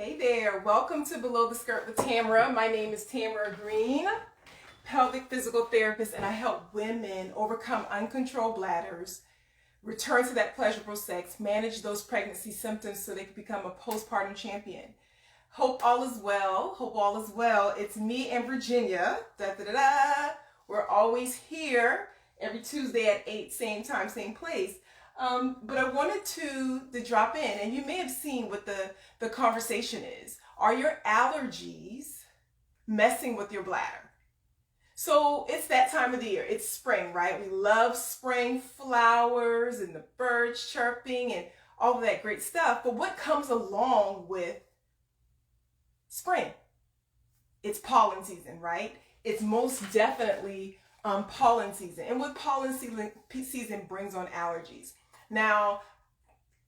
Hey there, welcome to Below the Skirt with Tamara. My name is Tamara Green, pelvic physical therapist, and I help women overcome uncontrolled bladders, return to that pleasurable sex, manage those pregnancy symptoms so they can become a postpartum champion. Hope all is well. Hope all is well. It's me and Virginia. Da, da, da, da. We're always here every Tuesday at 8, same time, same place. But I wanted to drop in, and you may have seen what the conversation is. Are your allergies messing with your bladder? So it's that time of the year. It's spring, right? We love spring flowers and the birds chirping and all of that great stuff. But what comes along with spring? It's pollen season, right? It's most definitely pollen season. And what pollen season brings on allergies. Now,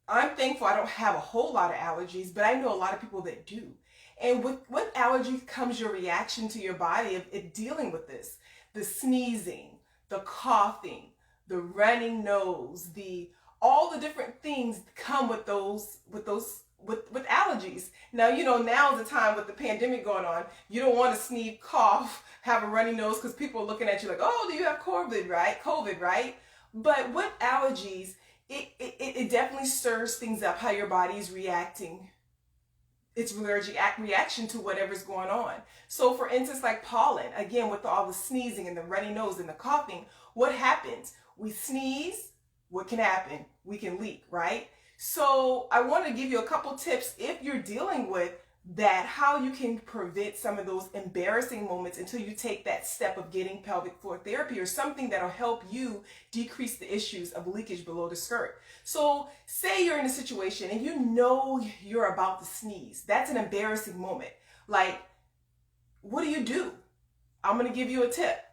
I'm thankful I don't have a whole lot of allergies, but I know a lot of people that do. And with allergies comes your reaction to your body of dealing with this. The sneezing, the coughing, the running nose, all the different things come with allergies. Now, now's the time with the pandemic going on, you don't want to sneeze, cough, have a runny nose because people are looking at you like, oh, do you have COVID, right? But with allergies, it definitely stirs things up, how your body is reacting. It's allergic reaction to whatever's going on. So for instance, like pollen, again, with all the sneezing and the runny nose and the coughing, what happens? We sneeze, what can happen? We can leak, right? So I want to give you a couple tips if you're dealing with that, how you can prevent some of those embarrassing moments until you take that step of getting pelvic floor therapy or something that'll help you decrease the issues of leakage below the skirt. So say you're in a situation and you know you're about to sneeze. That's an embarrassing moment. Like, what do? I'm going to give you a tip.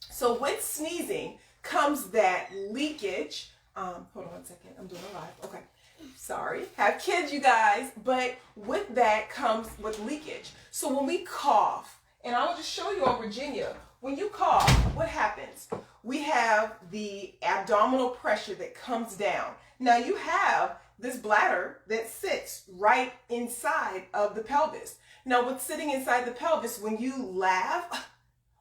So with sneezing comes that leakage. Hold on one second. I'm doing a live. Okay. Sorry. Have kids, you guys. But with that comes with leakage. So when we cough, and I'll just show you on Virginia, when you cough, what happens? We have the abdominal pressure that comes down. Now you have this bladder that sits right inside of the pelvis. Now what's sitting inside the pelvis, when you laugh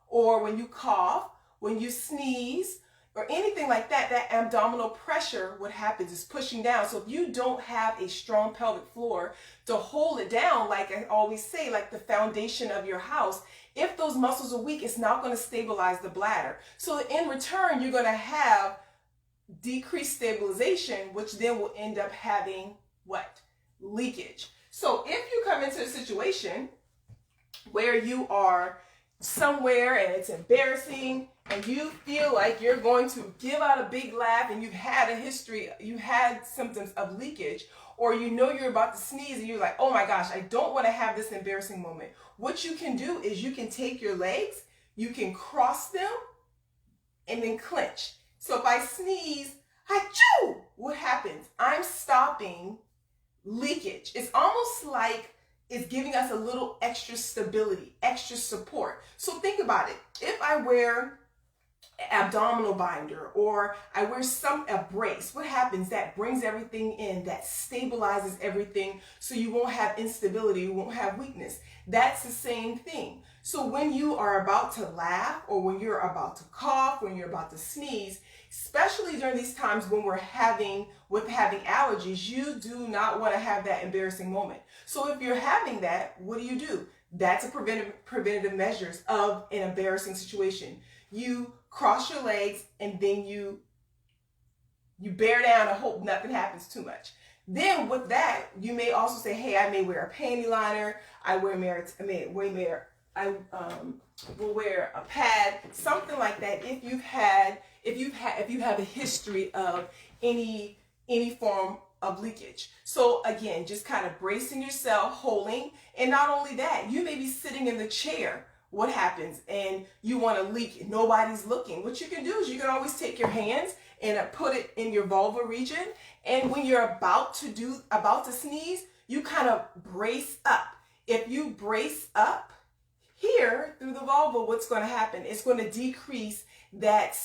or when you cough, when you sneeze, or anything like that, that abdominal pressure, what happens is pushing down. So if you don't have a strong pelvic floor to hold it down, like I always say, like the foundation of your house, if those muscles are weak, it's not going to stabilize the bladder. So in return, you're going to have decreased stabilization, which then will end up having what? Leakage. So if you come into a situation where you are somewhere and it's embarrassing and you feel like you're going to give out a big laugh and you've had a history, you had symptoms of leakage, or you know you're about to sneeze and you're like, oh my gosh, I don't want to have this embarrassing moment. What you can do is you can take your legs, you can cross them, and then clench. So if I sneeze, achoo, what happens? I'm stopping leakage. It's almost like it's giving us a little extra stability, extra support. So think about it. If I wear abdominal binder or I wear a brace, what happens? That brings everything in, that stabilizes everything so you won't have instability, you won't have weakness. That's the same thing. So when you are about to laugh or when you're about to cough, when you're about to sneeze, especially during these times when we're having allergies, you do not want to have that embarrassing moment. So if you're having that, what do? That's a preventative measures of an embarrassing situation. You cross your legs and then you bear down and hope nothing happens too much. Then with that, you may also say, hey, I may wear a panty liner, I will wear a pad, something like that if you have a history of any form of leakage. So again, just kind of bracing yourself, holding, and not only that, you may be sitting in the chair. What happens? And you want to leak, nobody's looking. What you can do is you can always take your hands and put it in your vulva region, and when you're about to sneeze, you kind of brace up. If you brace up here through the vulva, what's going to happen? It's going to decrease that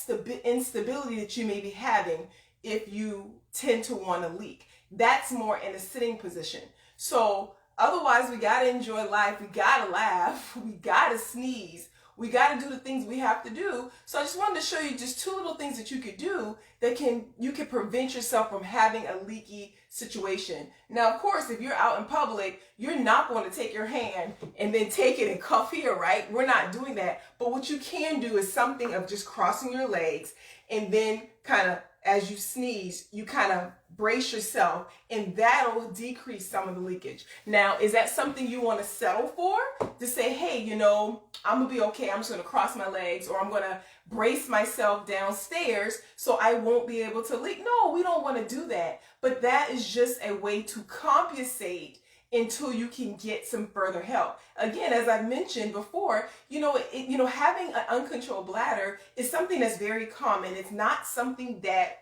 instability that you may be having if you tend to want to leak. That's more in a sitting position. So Otherwise, we gotta enjoy life. We gotta laugh. We gotta sneeze. We gotta do the things we have to do. So I just wanted to show you just two little things that you could do that you can prevent yourself from having a leaky situation. Now, of course, if you're out in public, you're not going to take your hand and then take it and cuff here, right? We're not doing that. But what you can do is something of just crossing your legs and then kind of, as you sneeze, you kind of brace yourself, and that'll decrease some of the leakage. Now, is that something you want to settle for? To say, hey, you know, I'm gonna be okay, I'm just gonna cross my legs, or I'm gonna brace myself downstairs so I won't be able to leak. No, we don't want to do that. But that is just a way to compensate until you can get some further help. Again, as I mentioned before, having an uncontrolled bladder is something that's very common. It's not something that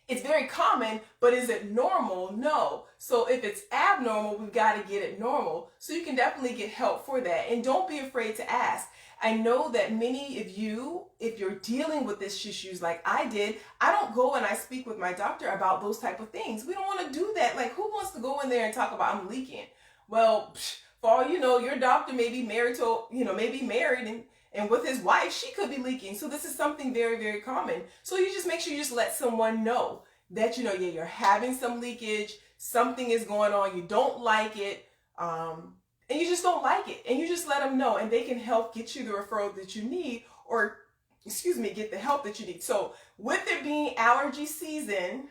it's very common, but is it normal? No. So if it's abnormal, we've got to get it normal. So you can definitely get help for that. And don't be afraid to ask. I know that many of you, if you're dealing with these issues like I did, I don't go and I speak with my doctor about those type of things. We don't want to do that. Like, who wants to go in there and talk about I'm leaking? Well, for all you know, your doctor may be married to, maybe married and with his wife, she could be leaking. So this is something very, very common. So you just make sure you just let someone know that, yeah, you're having some leakage, something is going on, you don't like it, and you just don't like it. And you just let them know, and they can help get you the referral that you need, or, get the help that you need. So with it being allergy season,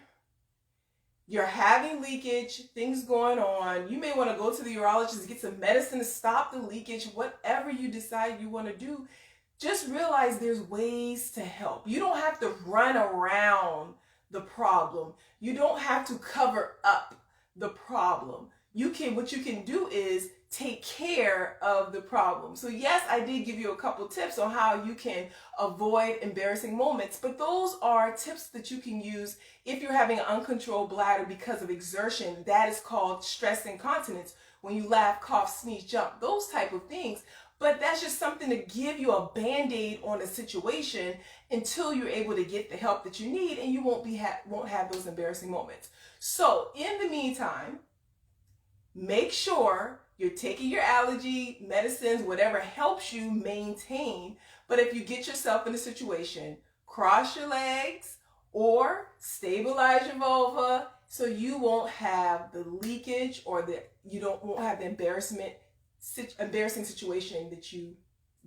you're having leakage, things going on, you may want to go to the urologist, get some medicine to stop the leakage, whatever you decide you want to do. Just realize there's ways to help. You don't have to run around the problem. You don't have to cover up the problem. What you can do is take care of the problem. So yes, I did give you a couple tips on how you can avoid embarrassing moments, but those are tips that you can use if you're having an uncontrolled bladder because of exertion. That is called stress incontinence. When you laugh, cough, sneeze, jump, those type of things. But that's just something to give you a band-aid on a situation until you're able to get the help that you need, and you won't have those embarrassing moments. So in the meantime, make sure you're taking your allergy medicines, whatever helps you maintain. But if you get yourself in a situation, cross your legs or stabilize your vulva so you won't have the leakage, or won't have the embarrassing situation that you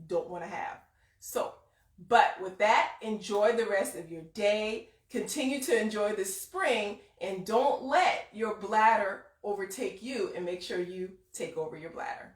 don't want to have. So, but with that, enjoy the rest of your day. Continue to enjoy this spring, and don't let your bladder overtake you, and make sure you take over your bladder.